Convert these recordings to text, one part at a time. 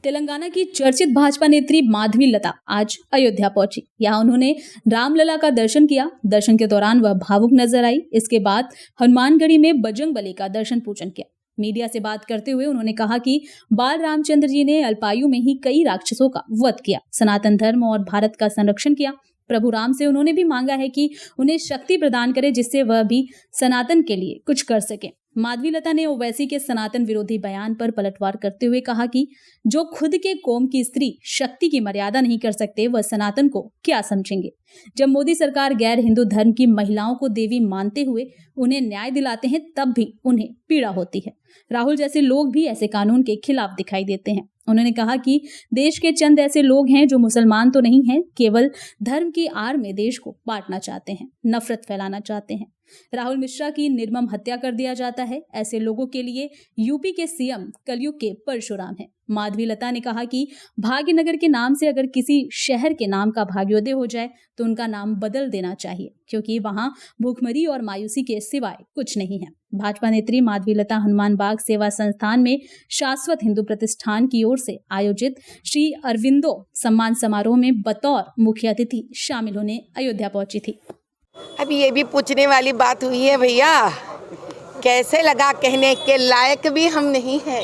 तेलंगाना की चर्चित भाजपा नेत्री माधवी लता आज अयोध्या पहुंची। यहां उन्होंने रामलला का दर्शन किया। दर्शन के दौरान वह भावुक नजर आई। इसके बाद हनुमानगढ़ी में बजरंगबली का दर्शन पूजन किया। मीडिया से बात करते हुए उन्होंने कहा कि बाल रामचंद्र जी ने अल्पायु में ही कई राक्षसों का वध किया, सनातन धर्म और भारत का संरक्षण किया। प्रभु राम से उन्होंने भी मांगा है कि उन्हें शक्ति प्रदान करे, जिससे वह भी सनातन के लिए कुछ कर सके। माधवी लता ने ओवैसी के सनातन विरोधी बयान पर पलटवार करते हुए कहा कि जो खुद के कौम की स्त्री शक्ति की मर्यादा नहीं कर सकते, वह सनातन को क्या समझेंगे। जब मोदी सरकार गैर हिंदू धर्म की महिलाओं को देवी मानते हुए उन्हें न्याय दिलाते हैं, तब भी उन्हें पीड़ा होती है। राहुल जैसे लोग भी ऐसे कानून के खिलाफ दिखाई देते हैं। उन्होंने कहा कि देश के चंद ऐसे लोग हैं जो मुसलमान तो नहीं हैं, केवल धर्म की आड़ में देश को बांटना चाहते हैं, नफरत फैलाना चाहते हैं। राहुल मिश्रा की निर्मम हत्या कर दिया जाता है। ऐसे लोगों के लिए यूपी के सीएम कलयुग के परशुराम हैं। माधवी लता ने कहा कि भाग्यनगर के नाम से अगर किसी शहर के नाम का भाग्योदय हो जाए तो उनका नाम बदल देना चाहिए, क्योंकि वहां भूखमरी और मायूसी के सिवाय कुछ नहीं है। भाजपा नेत्री माधवी लता हनुमान बाग सेवा संस्थान में शाश्वत हिंदू प्रतिष्ठान की ओर से आयोजित श्री अरविंदो सम्मान समारोह में बतौर मुख्य अतिथि शामिल होने अयोध्या पहुंची थी। अभी ये भी पूछने वाली बात हुई है भैया, कैसे लगा कहने के लायक भी हम नहीं हैं।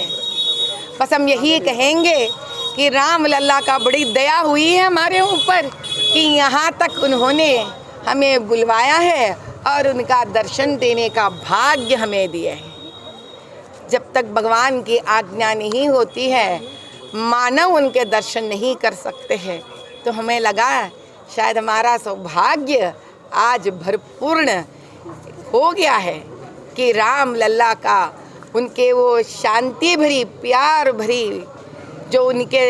बस हम यही कहेंगे कि राम लल्ला का बड़ी दया हुई है हमारे ऊपर कि यहाँ तक उन्होंने हमें बुलवाया है और उनका दर्शन देने का भाग्य हमें दिया है। जब तक भगवान की आज्ञा नहीं होती है, मानव उनके दर्शन नहीं कर सकते हैं। तो हमें लगा शायद हमारा सौभाग्य आज भरपूर्ण हो गया है कि राम लल्ला का उनके वो शांति भरी प्यार भरी जो उनके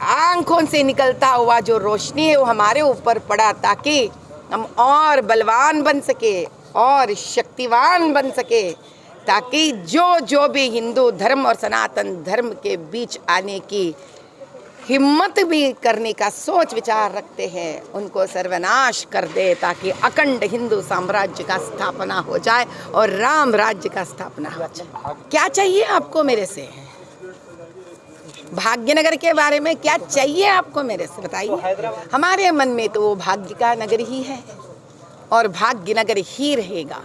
आँखों से निकलता हुआ जो रोशनी है वो हमारे ऊपर पड़ा, ताकि हम और बलवान बन सके और शक्तिवान बन सके, ताकि जो भी हिंदू धर्म और सनातन धर्म के बीच आने की हिम्मत भी करने का सोच विचार रखते हैं, उनको सर्वनाश कर दे, ताकि अखंड हिंदू साम्राज्य का स्थापना हो जाए और राम राज्य का स्थापना हो जाए। क्या चाहिए आपको मेरे से? भाग्यनगर के बारे में क्या चाहिए आपको मेरे से बताइए। हमारे मन में तो वो भाग्य का नगर ही है और भाग्यनगर ही रहेगा।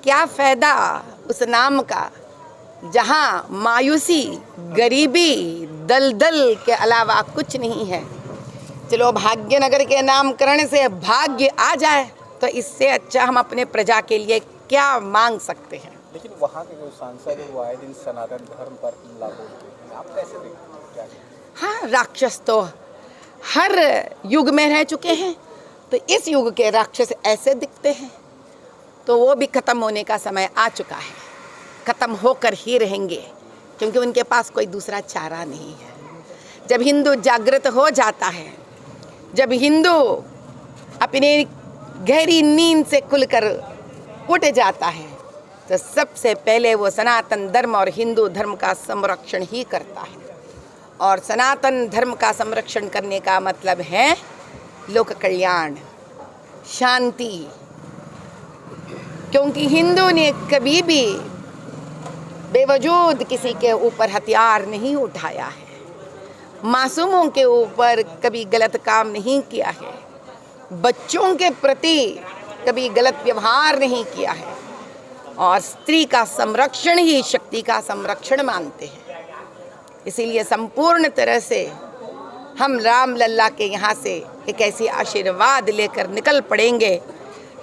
क्या फायदा उस नाम का जहाँ मायूसी, गरीबी, दलदल के अलावा कुछ नहीं है। चलो भाग्यनगर के नामकरण से भाग्य आ जाए तो इससे अच्छा हम अपने प्रजा के लिए क्या मांग सकते हैं। लेकिन वहाँ के जो सांसद है वो आए दिन सनातन धर्म पर हमला बोलते हैं, आप कैसे देखते हैं? हाँ, राक्षस तो हर युग में रह चुके हैं, तो इस युग के राक्षस ऐसे दिखते हैं, तो वो भी खत्म होने का समय आ चुका है। खत्म होकर ही रहेंगे, क्योंकि उनके पास कोई दूसरा चारा नहीं है। जब हिंदू जागृत हो जाता है, जब हिंदू अपने गहरी नींद से खुलकर उठ जाता है, तो सबसे पहले वो सनातन धर्म और हिंदू धर्म का संरक्षण ही करता है। और सनातन धर्म का संरक्षण करने का मतलब है लोक कल्याण, शांति। क्योंकि हिंदू ने कभी भी बेवजूद किसी के ऊपर हथियार नहीं उठाया है, मासूमों के ऊपर कभी गलत काम नहीं किया है, बच्चों के प्रति कभी गलत व्यवहार नहीं किया है, और स्त्री का संरक्षण ही शक्ति का संरक्षण मानते हैं। इसीलिए संपूर्ण तरह से हम राम लल्ला के यहाँ से एक ऐसी आशीर्वाद लेकर निकल पड़ेंगे,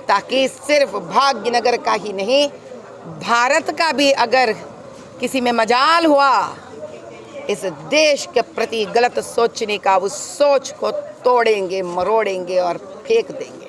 ताकि सिर्फ भाग्यनगर का ही नहीं, भारत का भी अगर किसी में मजाल हुआ इस देश के प्रति गलत सोचने का, उस सोच को तोड़ेंगे, मरोड़ेंगे और फेंक देंगे।